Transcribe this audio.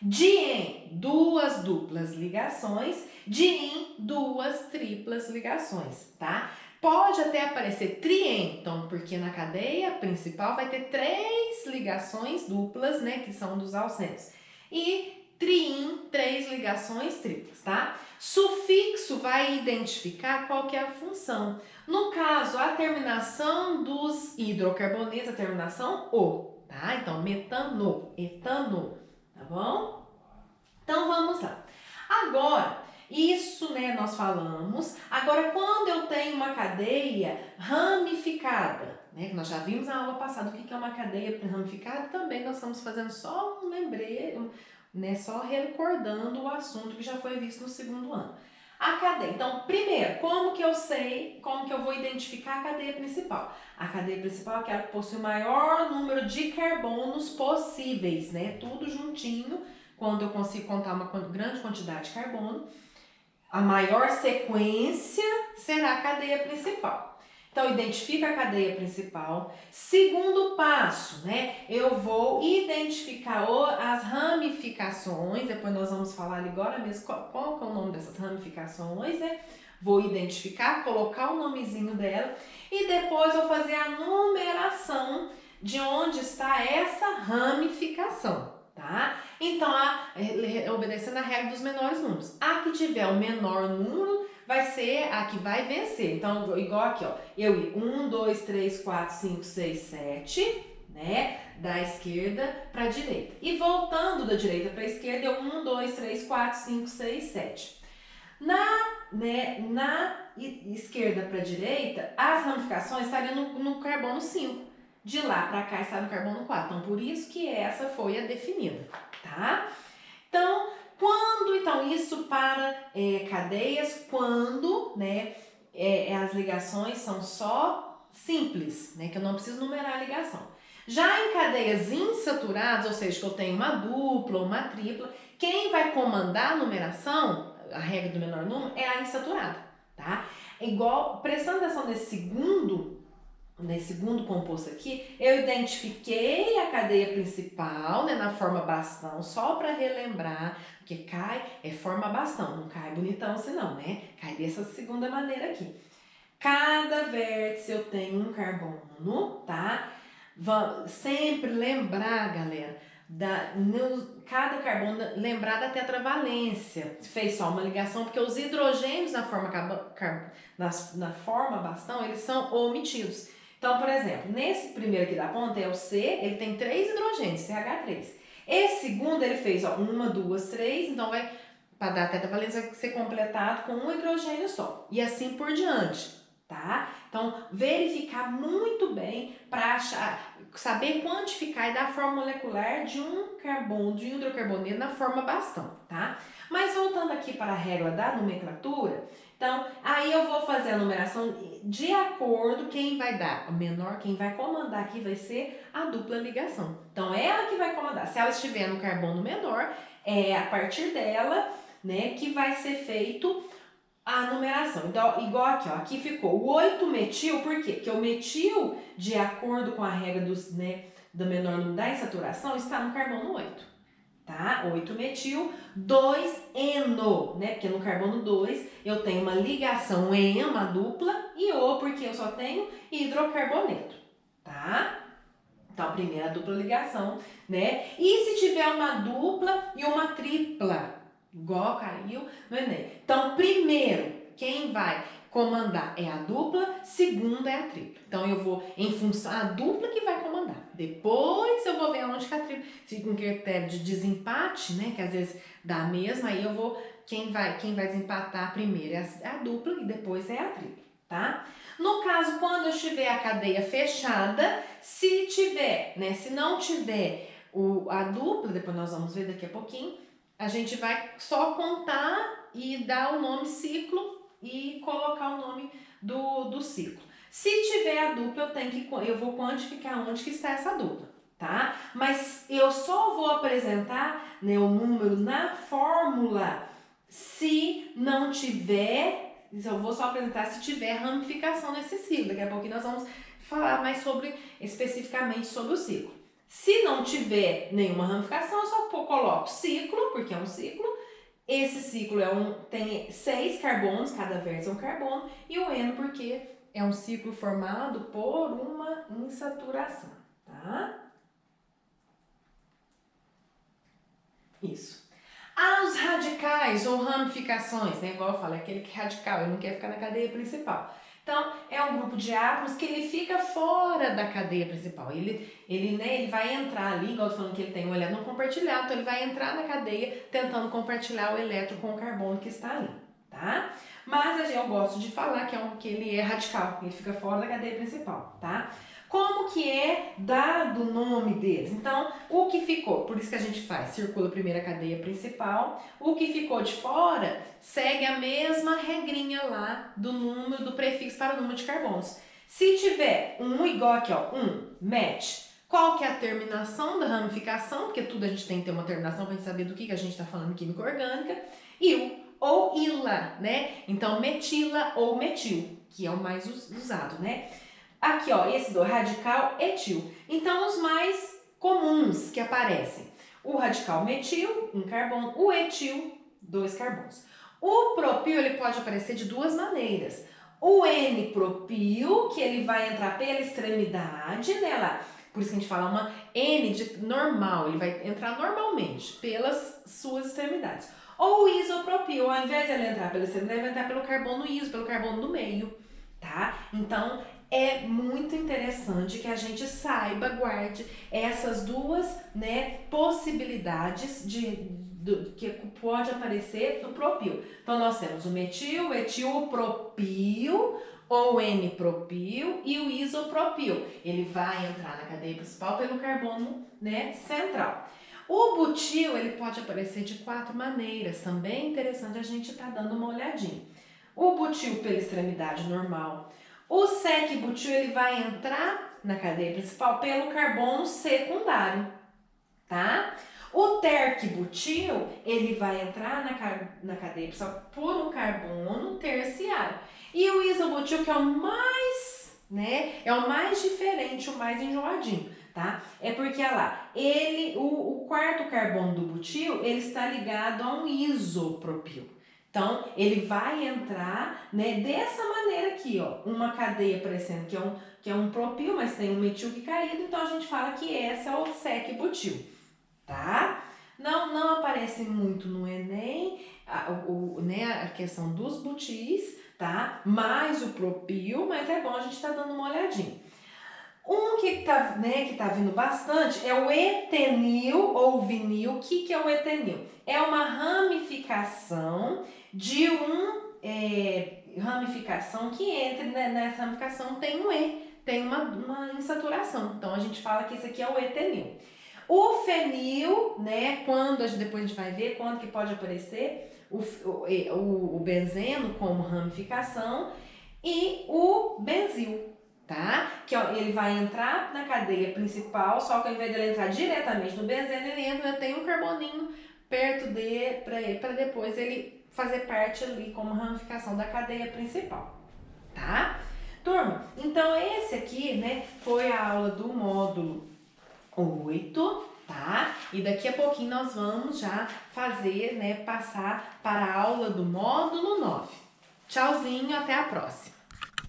de em duas duplas ligações, de em duas triplas ligações, tá? Pode até aparecer tri-em, então, porque na cadeia principal vai ter 3 ligações duplas, né, que são dos alcenos. E tri-in, 3 ligações triplas, tá? Sufixo vai identificar qual que é a função. No caso, a terminação dos hidrocarbonetos, a terminação O, tá? Então, metano, etano, tá bom? Então, vamos lá. Agora, isso, né, nós falamos. Agora, quando eu tenho uma cadeia ramificada, né, que nós já vimos na aula passada o que é uma cadeia ramificada, também nós estamos fazendo só um lembrete, né, só recordando o assunto que já foi visto no segundo ano. A cadeia. Então, primeiro, como que eu sei, como que eu vou identificar a cadeia principal? A cadeia principal é aquela que possui o maior número de carbonos possíveis, né, tudo juntinho. Quando eu consigo contar uma grande quantidade de carbono, a maior sequência será a cadeia principal. Então, identifica a cadeia principal. Segundo passo, né? Eu vou identificar as ramificações. Depois nós vamos falar agora mesmo qual é o nome dessas ramificações, né? Vou identificar, colocar o nomezinho dela e depois vou fazer a numeração de onde está essa ramificação, tá? Então, obedecendo a regra dos menores números. A que tiver o menor número vai ser a que vai vencer. Então, igual aqui, ó. Eu ir 1, 2, 3, 4, 5, 6, 7, né? Da esquerda para a direita. E voltando da direita para a esquerda, eu 1, 2, 3, 4, 5, 6, 7. Na esquerda para a direita, as ramificações estariam no carbono 5. De lá para cá está no carbono 4. Então, por isso que essa foi a definida, tá? Então, isso para cadeias, quando, né, as ligações são só simples, né, que eu não preciso numerar a ligação. Já em cadeias insaturadas, ou seja, que eu tenho uma dupla ou uma tripla, quem vai comandar a numeração, a regra do menor número, é a insaturada, tá? Igual, prestando atenção nesse segundo composto aqui, eu identifiquei a cadeia principal, né, na forma bastão, só para relembrar, porque cai é forma bastão, não cai bonitão assim não, né? Cai dessa segunda maneira aqui. Cada vértice eu tenho um carbono, tá? Sempre lembrar, galera, cada carbono, lembrar da tetravalência. Fez só uma ligação, porque os hidrogênios na forma bastão, eles são omitidos. Então, por exemplo, nesse primeiro aqui da ponta é o C, ele tem 3 hidrogênios, CH3. Esse segundo ele fez, ó, 1, 2, 3, então vai, para dar a tetravalência, vai ser completado com um hidrogênio só. E assim por diante, tá? Então, verificar muito bem para saber quantificar e dar a forma molecular de um hidrocarboneto na forma bastão, tá? Mas voltando aqui para a regra da nomenclatura, então, aí eu vou fazer a numeração de acordo, quem vai dar o menor, quem vai comandar aqui vai ser a dupla ligação. Então, ela que vai comandar. Se ela estiver no carbono menor, é a partir dela, né, que vai ser feito a numeração. Então, igual aqui, ó, aqui ficou o 8-metil, por quê? Porque o metil, de acordo com a regra do menor número da insaturação, está no carbono 8. Tá? 8-metil, 2-eno, né? Porque no carbono 2 eu tenho uma ligação em, uma dupla, e O, porque eu só tenho hidrocarboneto, tá? Então, a primeira dupla ligação, né? E se tiver uma dupla e uma tripla, igual caiu no Enem. Então, primeiro, quem vai comandar é a dupla, segundo é a tripla. Então, eu vou em função a dupla que vai comandar. Depois eu vou ver onde que a tripla, se com critério de desempate, né, que às vezes dá a mesma, aí eu vou, quem vai desempatar primeiro é a dupla e depois é a tripla, tá? No caso, quando eu tiver a cadeia fechada, se não tiver a dupla, depois nós vamos ver daqui a pouquinho, a gente vai só contar e dar o nome ciclo e colocar o nome do ciclo. Se tiver a dupla, eu vou quantificar onde que está essa dupla, tá? Mas eu só vou apresentar, né, o número na fórmula se não tiver, eu vou só apresentar se tiver ramificação nesse ciclo. Daqui a pouquinho nós vamos falar mais especificamente sobre o ciclo. Se não tiver nenhuma ramificação, eu só coloco ciclo, porque é um ciclo. Esse ciclo tem 6 carbonos, cada vértice é um carbono, e o N porque é um ciclo formado por uma insaturação, tá? Isso. Os radicais ou ramificações, né? Igual eu falo, é aquele que é radical, ele não quer ficar na cadeia principal. Então, é um grupo de átomos que ele fica fora da cadeia principal. Ele vai entrar ali, igual eu tô falando que ele tem um elétron compartilhado, então ele vai entrar na cadeia tentando compartilhar o elétron com o carbono que está ali, tá? Mas eu gosto de falar que ele é radical, ele fica fora da cadeia principal, tá? Como que é dado o nome deles? Então, o que ficou, por isso que a gente faz, circula primeiro a cadeia principal, o que ficou de fora segue a mesma regrinha lá do número, do prefixo para o número de carbonos. Se tiver um igual aqui, ó, match, qual que é a terminação da ramificação? Porque tudo a gente tem que ter uma terminação para a gente saber do que a gente está falando em química orgânica. Il ou ila, né? Então, metila ou metil, que é o mais usado, né? Aqui, ó, esse do radical etil. Então, os mais comuns que aparecem. O radical metil, um carbono. O etil, 2 carbonos. O propil, ele pode aparecer de duas maneiras. O N-propil, que ele vai entrar pela extremidade, né, lá. Por isso que a gente fala uma N de normal, ele vai entrar normalmente pelas suas extremidades. Ou o isopropil, ao invés de ele entrar pela extremidade, ele vai entrar pelo carbono iso, pelo carbono do meio, tá? Então, é muito interessante que a gente saiba, guarde essas duas, né, possibilidades que pode aparecer do propil. Então, nós temos o metil, o etil, o propil, ou N-propil e o isopropil. Ele vai entrar na cadeia principal pelo carbono, né, central. O butil, ele pode aparecer de 4 maneiras, também é interessante a gente estar dando uma olhadinha. O butil pela extremidade normal. O sec-butil, ele vai entrar na cadeia principal pelo carbono secundário, tá? O terc-butil, ele vai entrar na cadeia principal por um carbono terciário. E o isobutil, que é o mais, né, é o mais diferente, o mais enjoadinho, tá? É porque, olha lá, o quarto carbono do butil, ele está ligado a um isopropil. Então, ele vai entrar, né, dessa maneira aqui, ó, uma cadeia parecendo que é um propil, mas tem um metil que caído, então a gente fala que esse é o sec-butil, tá? Não aparece muito no Enem, né, a questão dos butis, tá? Mais o propil, mas é bom a gente estar dando uma olhadinha. Um que tá vindo bastante é o etenil ou vinil. O que é o etenil? É uma ramificação de ramificação que nessa ramificação tem um E, tem uma insaturação. Então, a gente fala que esse aqui é o etenil. O fenil, né, depois a gente vai ver quando que pode aparecer o benzeno como ramificação e o benzil, tá? Que ó, ele vai entrar na cadeia principal, só que ao invés de ele entrar diretamente no benzeno, ele entra, tem um carboninho perto dele para depois ele fazer parte ali como ramificação da cadeia principal, tá? Turma, então esse aqui, né, foi a aula do módulo 8, tá? E daqui a pouquinho nós vamos já fazer, né, passar para a aula do módulo 9. Tchauzinho, até a próxima!